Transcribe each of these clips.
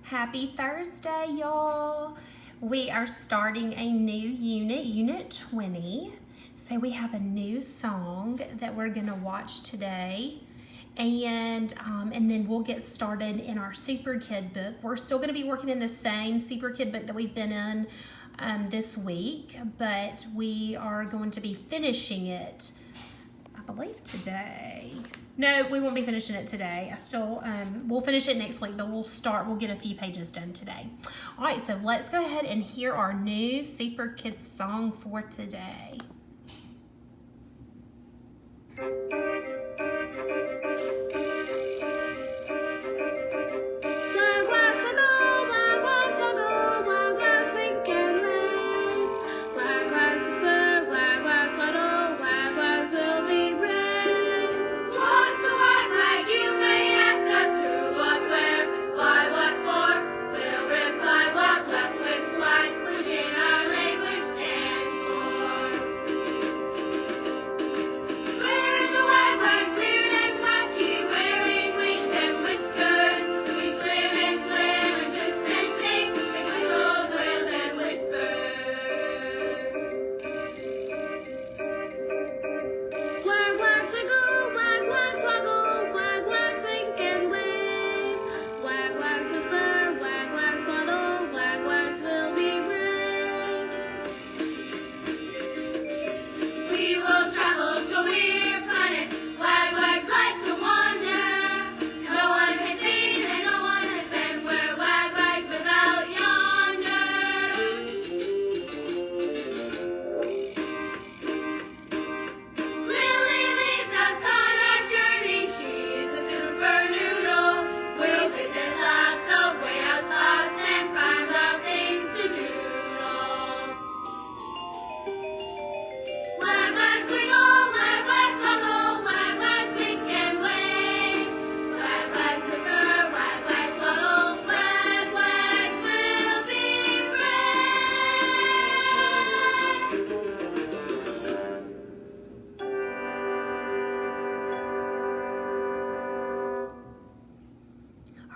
Happy Thursday, y'all. We are starting a new unit, Unit 20. So we have a new song that we're going to watch today. And then we'll get started in our Super Kid book. We're still going to be working in the same Super Kid book that we've been in this week, but we are going to be finishing it, I believe, today. No, we won't be finishing it today. We'll finish it next week, but we'll get a few pages done today. All right, so let's go ahead and hear our new Super Kids song for today.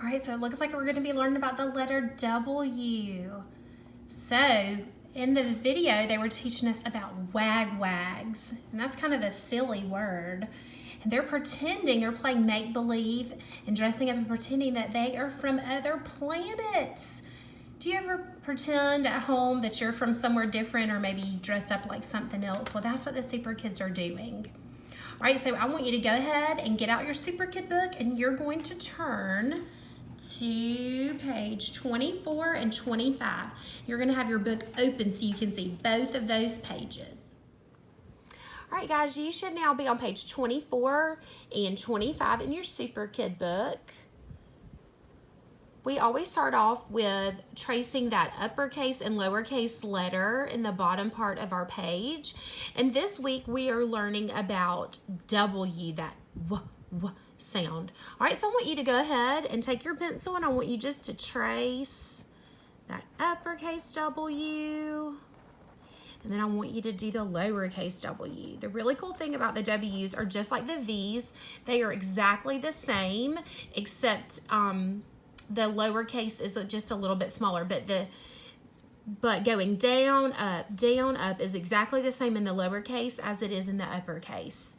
All right, so it looks like we're going to be learning about the letter W. So in the video, they were teaching us about wag-wags, and that's kind of a silly word. And they're playing make-believe and dressing up and pretending that they are from other planets. Do you ever pretend at home that you're from somewhere different, or maybe dress up like something else? Well, that's what the Super Kids are doing. All right, so I want you to go ahead and get out your Super Kid book, and you're going to turn to page 24 and 25. You're going to have your book open so you can see both of those pages. All right, guys, you should now be on page 24 and 25 in your Super Kid book. We always start off with tracing that uppercase and lowercase letter in the bottom part of our page. And this week we are learning about W, that w sound. All right, so I want you to go ahead and take your pencil, and I want you just to trace that uppercase W. And then I want you to do the lowercase w. The really cool thing about the W's are just like the V's. They are exactly the same, except the lowercase is just a little bit smaller. But going down, up is exactly the same in the lowercase as it is in the uppercase.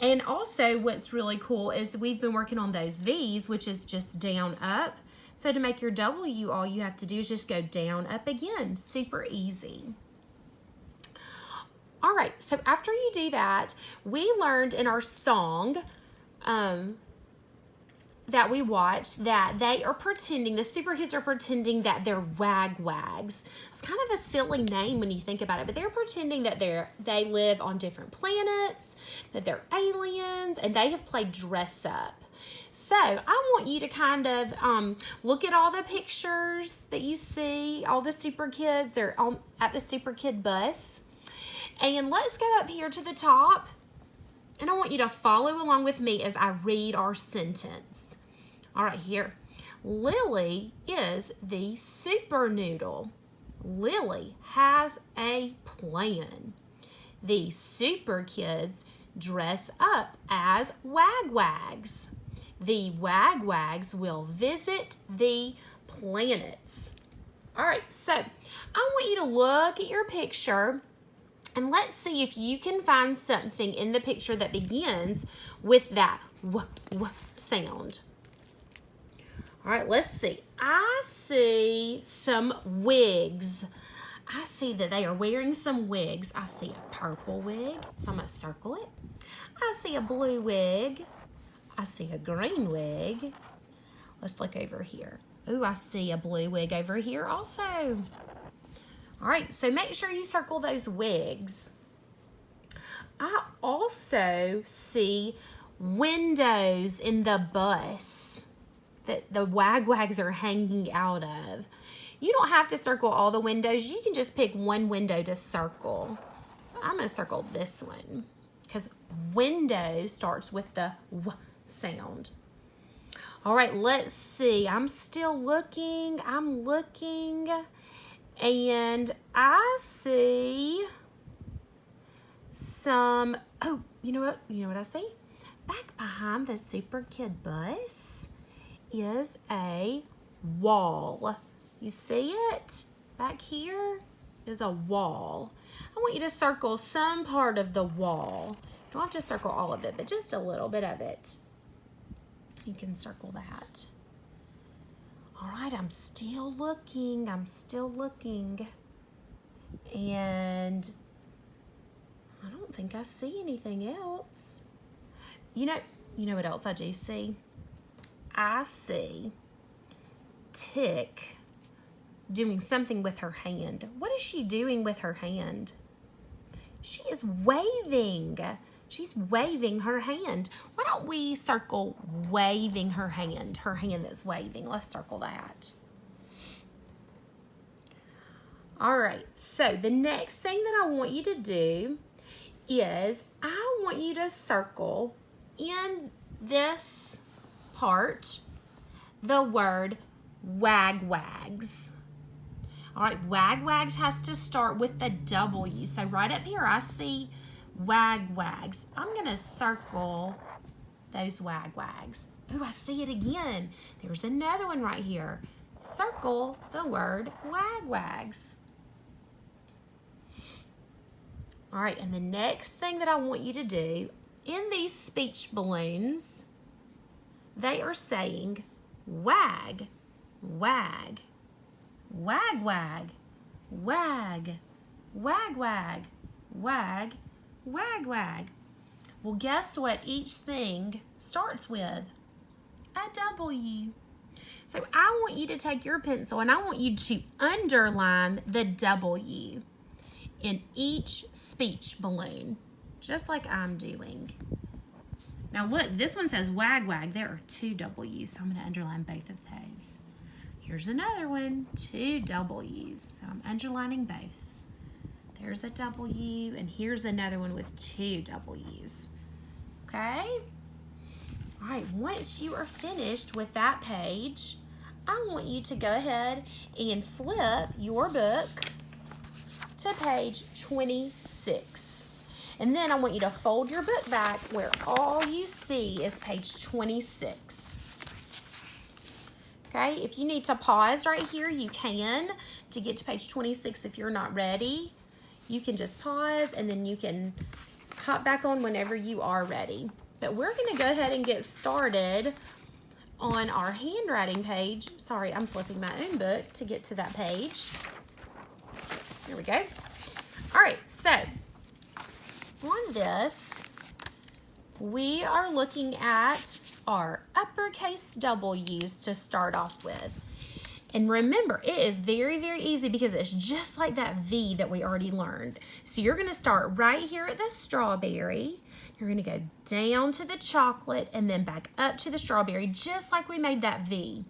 And also what's really cool is that we've been working on those V's, which is just down, up. So to make your W, all you have to do is just go down, up again. Super easy. All right, so after you do that, we learned in our song that we watched that they are pretending, the Super Kids are pretending that they're wag-wags. It's kind of a silly name when you think about it, but they're pretending that they live on different planets, that they're aliens, and they have played dress up. So I want you to kind of look at all the pictures that you see, all the Super Kids. They're at the Super Kid bus. And let's go up here to the top, and I want you to follow along with me as I read our sentence. All right, here. Lily is the super noodle. Lily has a plan. The Super Kids dress up as wag-wags. The wagwags will visit the planets. All right, so I want you to look at your picture and let's see if you can find something in the picture that begins with that w sound. All right, let's see. I see some wigs. I see that they are wearing some wigs. I see a purple wig, so I'm going to circle it. I see a blue wig. I see a green wig. Let's look over here. Ooh, I see a blue wig over here also. All right, so make sure you circle those wigs. I also see windows in the bus that the wagwags are hanging out of. You don't have to circle all the windows. You can just pick one window to circle. So I'm going to circle this one because window starts with the w sound. All right, let's see. I'm still looking. I'm looking. And I see some, oh, you know what? You know what I see? Back behind the Super Kid bus is a wall. You see it? Back here is a wall. I want you to circle some part of the wall. You don't have to circle all of it, but just a little bit of it. You can circle that. All right, I'm still looking. I'm still looking. And I don't think I see anything else. You know what else I do see? I see Tick doing something with her hand. What is she doing with her hand? She is waving. She's waving her hand. Why don't we circle waving her hand that's waving. Let's circle that. All right, so the next thing that I want you to do is I want you to circle in this part the word wagwags. All right, wagwags has to start with the W. So right up here, I see wagwags. I'm gonna circle those wagwags. Ooh, I see it again. There's another one right here. Circle the word wagwags. All right, and the next thing that I want you to do, in these speech balloons, they are saying wag, wag, wag, wag, wag, wag, wag, wag, wag, wag. Well, guess what each thing starts with? A W. So I want you to take your pencil and I want you to underline the W in each speech balloon, just like I'm doing. Now look, this one says wag wag. There are two W's, so I'm going to underline both of those. Here's another one, two W's, so I'm underlining both. There's a W, and here's another one with two W's. Okay? All right, once you are finished with that page, I want you to go ahead and flip your book to page 26. And then I want you to fold your book back where all you see is page 26. Okay, if you need to pause right here, you can to get to page 26 if you're not ready. You can just pause and then you can hop back on whenever you are ready. But we're going to go ahead and get started on our handwriting page. Sorry, I'm flipping my own book to get to that page. Here we go. All right, so on this, we are looking at our uppercase W's to start off with. And remember, it is very, very easy because it's just like that V that we already learned. So you're going to start right here at the strawberry. You're going to go down to the chocolate and then back up to the strawberry, just like we made that V.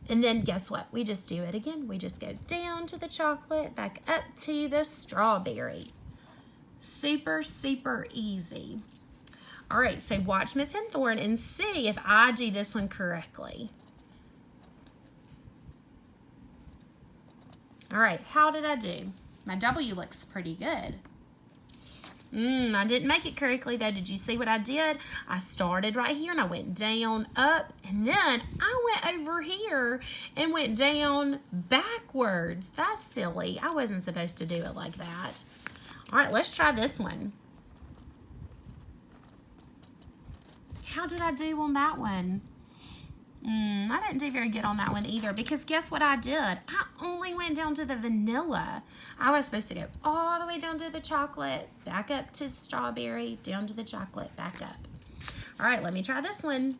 And then guess what? We just do it again. We just go down to the chocolate, back up to the strawberry. Super, super easy. All right, so watch Miss Henthorn and see if I do this one correctly. All right, how did I do? My W looks pretty good. I didn't make it correctly though. Did you see what I did? I started right here and I went down, up, and then I went over here and went down backwards. That's silly. I wasn't supposed to do it like that. All right, let's try this one. How did I do on that one? I didn't do very good on that one either, because guess what I did? I only went down to the vanilla. I was supposed to go all the way down to the chocolate, back up to the strawberry, down to the chocolate, back up. All right, let me try this one.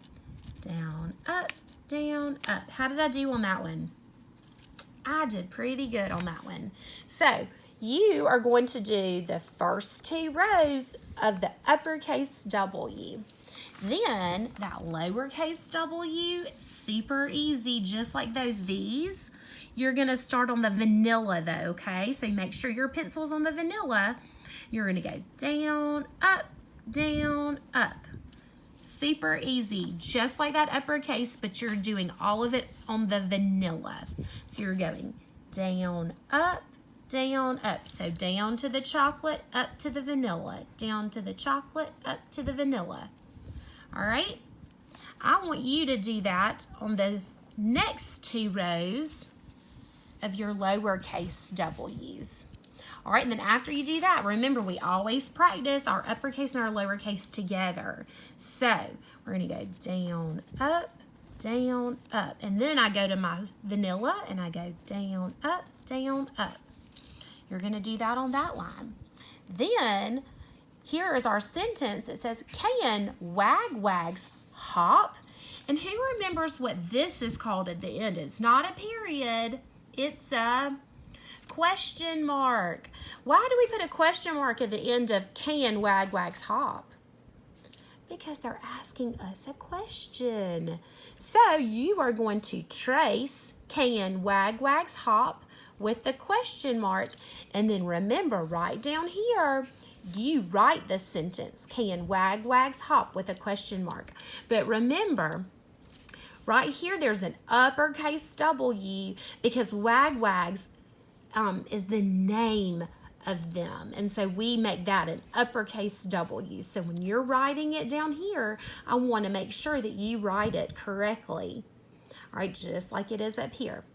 Down, up, down, up. How did I do on that one? I did pretty good on that one. So you are going to do the first 2 rows of the uppercase W. Then that lowercase w, super easy, just like those V's. You're gonna start on the vanilla though, okay? So make sure your pencil's on the vanilla. You're gonna go down, up. Super easy, just like that uppercase, but you're doing all of it on the vanilla. So you're going down, up. So down to the chocolate, up to the vanilla. Down to the chocolate, up to the vanilla. All right, I want you to do that on the next 2 rows of your lowercase W's. All right, and then after you do that, remember we always practice our uppercase and our lowercase together. So we're gonna go down, up, and then I go to my vanilla and I go down, up. You're gonna do that on that line. Then here is our sentence that says, can wagwags hop? And who remembers what this is called at the end? It's not a period, it's a question mark. Why do we put a question mark at the end of can wagwags hop? Because they're asking us a question. So you are going to trace can wagwags hop with the question mark, and then remember right down here, you write the sentence, can wagwags hop with a question mark. But remember, right here there's an uppercase W because wagwags is the name of them. And so we make that an uppercase W. So when you're writing it down here, I want to make sure that you write it correctly. All right, just like it is up here.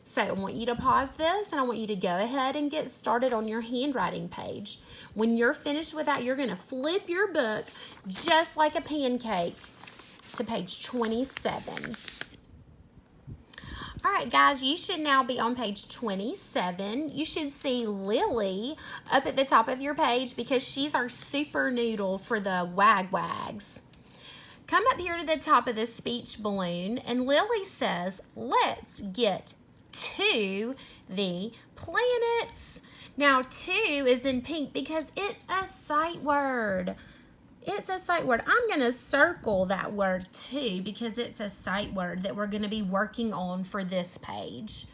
So I want you to pause this and I want you to go ahead and get started on your handwriting page. When you're finished with that, you're going to flip your book just like a pancake to page 27. All right, guys, you should now be on page 27. You should see Lily up at the top of your page because she's our super noodle for the wagwags. Come up here to the top of the speech balloon, and Lily says, let's get to the planets. Now, to is in pink because it's a sight word. It's a sight word. I'm going to circle that word to because it's a sight word that we're going to be working on for this page.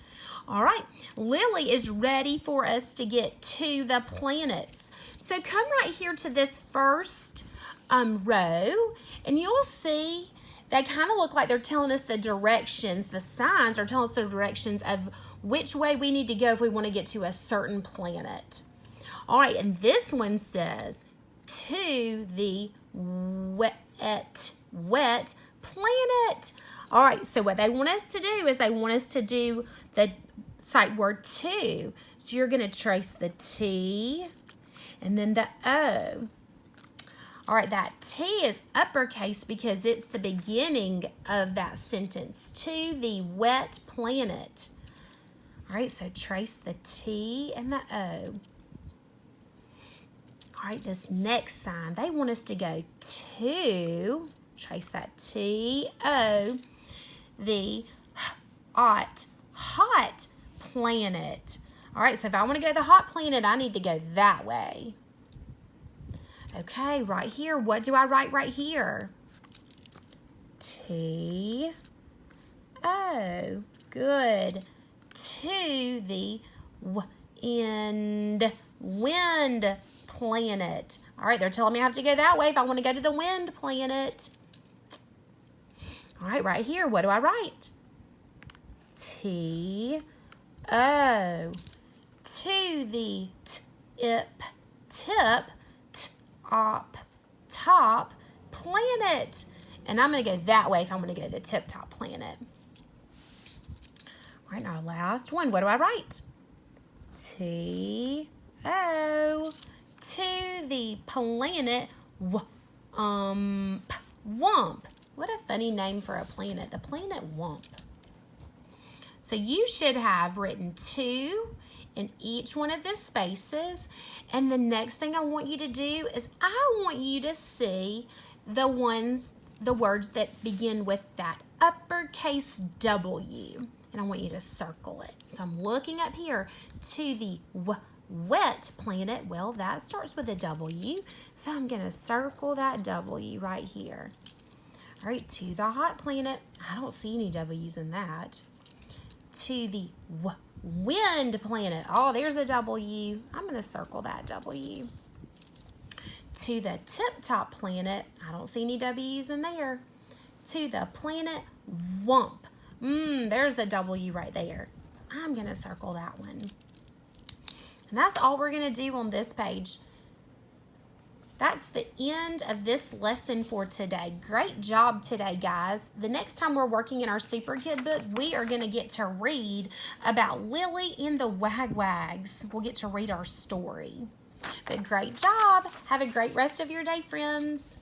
All right, Lily is ready for us to get to the planets. So come right here to this first row, and you'll see they kind of look like they're telling us the directions. The signs are telling us the directions of which way we need to go if we want to get to a certain planet. All right, and this one says, to the wet planet. All right, so what they want us to do is they want us to do the sight word to. So you're going to trace the T and then the O. All right, that T is uppercase because it's the beginning of that sentence. To the wet planet. All right, so trace the T and the O. All right, this next sign, they want us to go to, trace that T-O, the hot planet. All right, so if I want to go to the hot planet, I need to go that way. Okay, right here, what do I write right here? T-O, good. To the wind planet. All right, they're telling me I have to go that way if I want to go to the wind planet. All right, right here, what do I write? T-O. To the tip top planet. And I'm going to go that way if I'm going to go to the tip top planet. All right, our last one. What do I write? T-O. To the planet Wump. What a funny name for a planet. The planet Wump. So you should have written 2 in each one of the spaces. And the next thing I want you to do is I want you to see the words that begin with that uppercase W. And I want you to circle it. So I'm looking up here to the wet planet. Well, that starts with a W. So I'm going to circle that W right here. All right, to the hot planet. I don't see any W's in that. To the wind planet. Oh, there's a W. I'm going to circle that W. To the tip-top planet. I don't see any W's in there. To the planet Wump. There's a W right there. So I'm going to circle that one. And that's all we're going to do on this page. That's the end of this lesson for today. Great job today, guys. The next time we're working in our Super Kid book, we are going to get to read about Lily and the Wag-Wags. We'll get to read our story. But great job. Have a great rest of your day, friends.